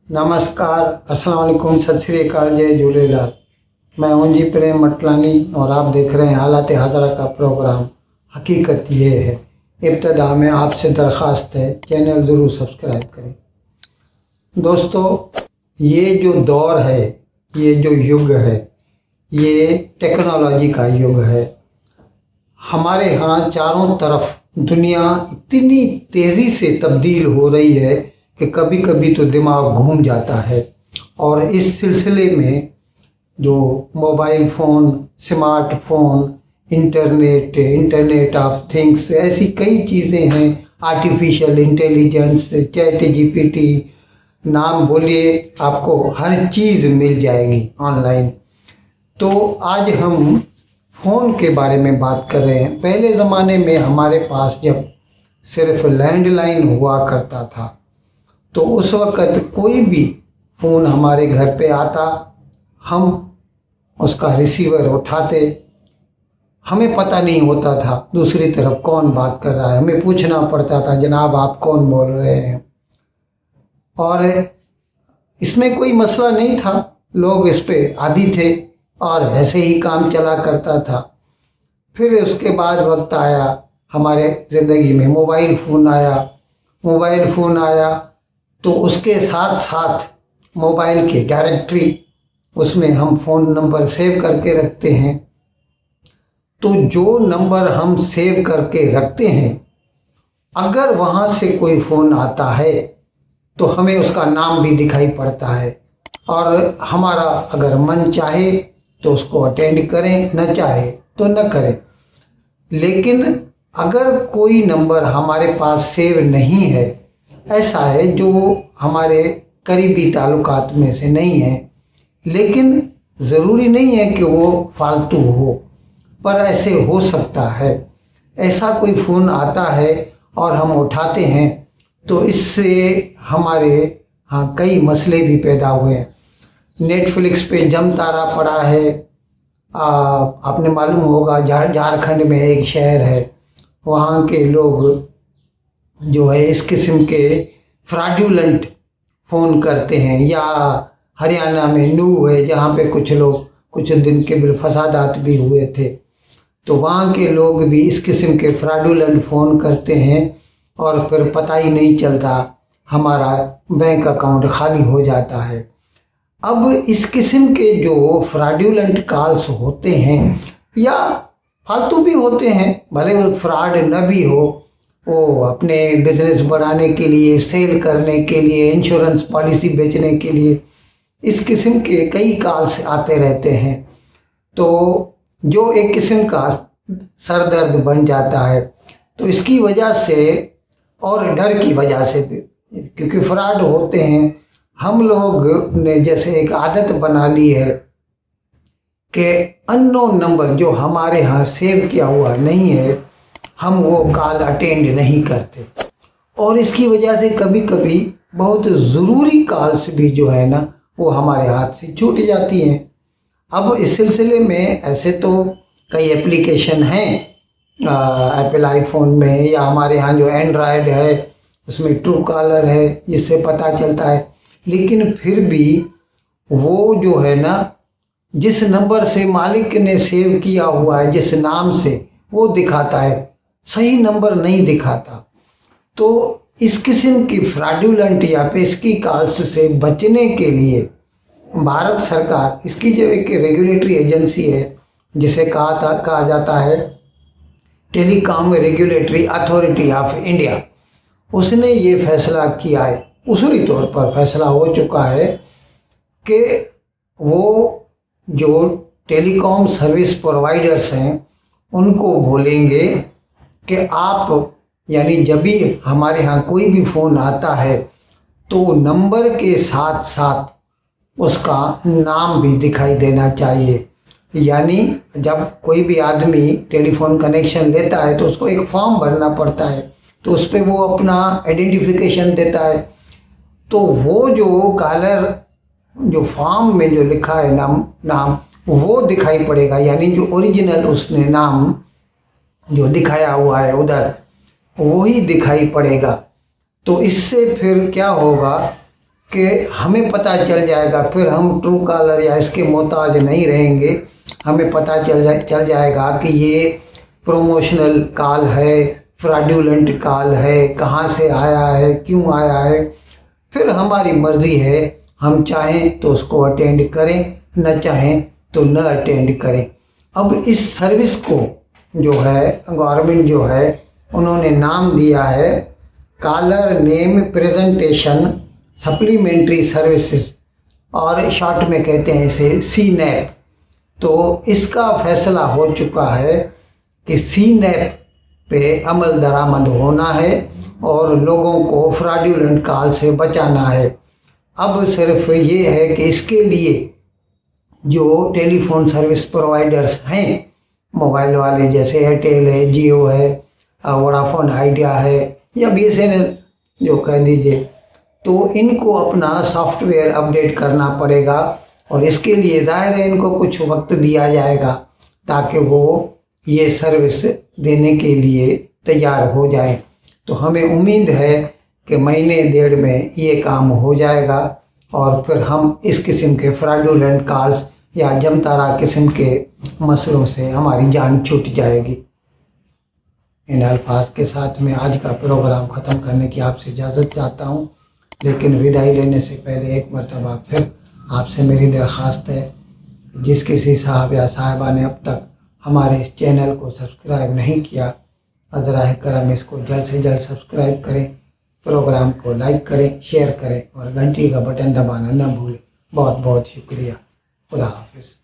नमस्कार, अस्सलाम वालेकुम, सत श्री अकाल, जय झूलेलाल। मैं हूं जी प्रेम मटलानी और आप देख रहे हैं हालात हज़रा का प्रोग्राम हकीकत ये है। इब्तदा में आपसे दरख्वास्त है, चैनल ज़रूर सब्सक्राइब करें। दोस्तों, ये जो दौर है, ये जो युग है, ये टेक्नोलॉजी का युग है। हमारे यहाँ चारों तरफ दुनिया इतनी तेज़ी से तब्दील हो रही है कि कभी कभी तो दिमाग घूम जाता है। और इस सिलसिले में जो mobile phone, smartphone, internet of things, ऐसी कई चीज़ें हैं, आर्टिफिशियल इंटेलिजेंस, चैट जीपीटी, नाम बोलिए, आपको हर चीज़ मिल जाएगी ऑनलाइन। तो आज हम फ़ोन के बारे में बात कर रहे हैं। पहले ज़माने में हमारे पास जब सिर्फ लैंडलाइन हुआ करता था तो उस वक़्त कोई भी फ़ोन हमारे घर पे आता, हम उसका रिसीवर उठाते, हमें पता नहीं होता था दूसरी तरफ कौन बात कर रहा है। हमें पूछना पड़ता था, जनाब आप कौन बोल रहे हैं। और इसमें कोई मसला नहीं था, लोग इस पे आदी थे और ऐसे ही काम चला करता था। फिर उसके बाद वक्त आया, हमारे ज़िंदगी में मोबाइल फ़ोन आया तो उसके साथ साथ मोबाइल की डायरेक्टरी, उसमें हम फ़ोन नंबर सेव करके रखते हैं। तो जो नंबर हम सेव करके रखते हैं, अगर वहाँ से कोई फ़ोन आता है तो हमें उसका नाम भी दिखाई पड़ता है और हमारा अगर मन चाहे तो उसको अटेंड करें, न चाहे तो न करें। लेकिन अगर कोई नंबर हमारे पास सेव नहीं है, ऐसा है जो हमारे करीबी ताल्लुकात में से नहीं है, लेकिन ज़रूरी नहीं है कि वो फालतू हो, पर ऐसे हो सकता है। ऐसा कोई फ़ोन आता है और हम उठाते हैं तो इससे हमारे यहाँ कई मसले भी पैदा हुए हैं। नेटफ्लिक्स पे जम तारा पड़ा है। आपने मालूम होगा, झारखंड में एक शहर है, वहाँ के लोग जो है इस किस्म के फ्रॉडुलेंट फ़ोन करते हैं। या हरियाणा में नूह है, जहाँ पे कुछ लोग कुछ दिन के फसादात भी हुए थे, तो वहाँ के लोग भी इस किस्म के फ्रॉडुलेंट फ़ोन करते हैं और फिर पता ही नहीं चलता, हमारा बैंक अकाउंट खाली हो जाता है। अब इस किस्म के जो फ्रॉडुलेंट कॉल्स होते हैं या फालतू भी होते हैं, भले वो फ्रॉड न भी हो, वो अपने बिजनेस बढ़ाने के लिए, सेल करने के लिए, इंश्योरेंस पॉलिसी बेचने के लिए, इस किस्म के कई कॉल्स आते रहते हैं। तो जो एक किस्म का सर दर्द बन जाता है। तो इसकी वजह से और डर की वजह से भी, क्योंकि फ्रॉड होते हैं, हम लोग ने जैसे एक आदत बना ली है कि अननोन नंबर जो हमारे यहाँ सेव किया हुआ नहीं है, हम वो कॉल अटेंड नहीं करते। और इसकी वजह से कभी कभी बहुत ज़रूरी कॉल्स भी जो है ना, वो हमारे हाथ से छूट जाती हैं। अब इस सिलसिले में ऐसे तो कई एप्लीकेशन हैं एप्पल आईफोन में, या हमारे यहाँ जो एंड्रॉयड है उसमें ट्रू कॉलर है, जिससे पता चलता है। लेकिन फिर भी वो जो है ना, जिस नंबर से मालिक ने सेव किया हुआ है, जिस नाम से, वो दिखाता है, सही नंबर नहीं दिखाता। तो इस किस्म की फ्रॉडुलेंट या पेस्की कॉल्स से बचने के लिए भारत सरकार, इसकी जो एक रेगुलेटरी एजेंसी है, जिसे कहा जाता है telecom regulatory authority of India, उसने ये फैसला किया है, उसूली तौर पर फैसला हो चुका है कि वो जो टेलीकॉम सर्विस प्रोवाइडर्स हैं उनको बोलेंगे कि आप, यानी जब भी हमारे यहाँ कोई भी फ़ोन आता है तो नंबर के साथ साथ उसका नाम भी दिखाई देना चाहिए। यानी जब कोई भी आदमी टेलीफोन कनेक्शन लेता है तो उसको एक फॉर्म भरना पड़ता है, तो उस पर वो अपना आइडेंटिफिकेशन देता है। तो वो जो कॉलर, जो फॉर्म में जो लिखा है नाम वो दिखाई पड़ेगा, यानी जो ओरिजिनल उसने नाम जो दिखाया हुआ है उधर, वही दिखाई पड़ेगा। तो इससे फिर क्या होगा कि हमें पता चल जाएगा, फिर हम ट्रू कॉलर या इसके मोहताज नहीं रहेंगे। हमें पता चल जाएगा कि ये प्रोमोशनल कॉल है, फ्रॉडुलेंट कॉल है, कहाँ से आया है, क्यों आया है। फिर हमारी मर्ज़ी है, हम चाहें तो उसको अटेंड करें, न चाहें तो न अटेंड करें। अब इस सर्विस को जो है गवर्नमेंट जो है उन्होंने नाम दिया है caller name presentation supplementary services, और शॉर्ट में कहते हैं इसे CNAP। तो इसका फैसला हो चुका है कि CNAP पे अमल दरामद होना है और लोगों को फ्रॉडुलेंट कॉल से बचाना है। अब सिर्फ ये है कि इसके लिए जो टेलीफोन सर्विस प्रोवाइडर्स हैं, मोबाइल वाले जैसे एयरटेल है, जियो है, वोडाफोन आइडिया है या BSNL जो कह दीजिए, तो इनको अपना सॉफ्टवेयर अपडेट करना पड़ेगा। और इसके लिए ज़ाहिर है इनको कुछ वक्त दिया जाएगा ताकि वो ये सर्विस देने के लिए तैयार हो जाए। तो हमें उम्मीद है कि महीने डेढ़ में ये काम हो जाएगा और फिर हम इस किस्म के फ्रॉडुलेंट कॉल्स या जमतारा किस्म के मसलों से हमारी जान छूट जाएगी। इन अल्फाज के साथ मैं आज का प्रोग्राम ख़त्म करने की आपसे इजाज़त चाहता हूँ, लेकिन विदाई लेने से पहले एक मरतबा फिर आपसे मेरी दरख्वास्त है, जिस किसी साहब या साहिबा ने अब तक हमारे इस चैनल को सब्सक्राइब नहीं किया, अज़राए करम इसको जल्द से जल्द सब्सक्राइब करें, प्रोग्राम को लाइक करें, शेयर करें और घंटी का बटन दबाना न भूलें। बहुत बहुत शुक्रिया। खुदा हाफिज़।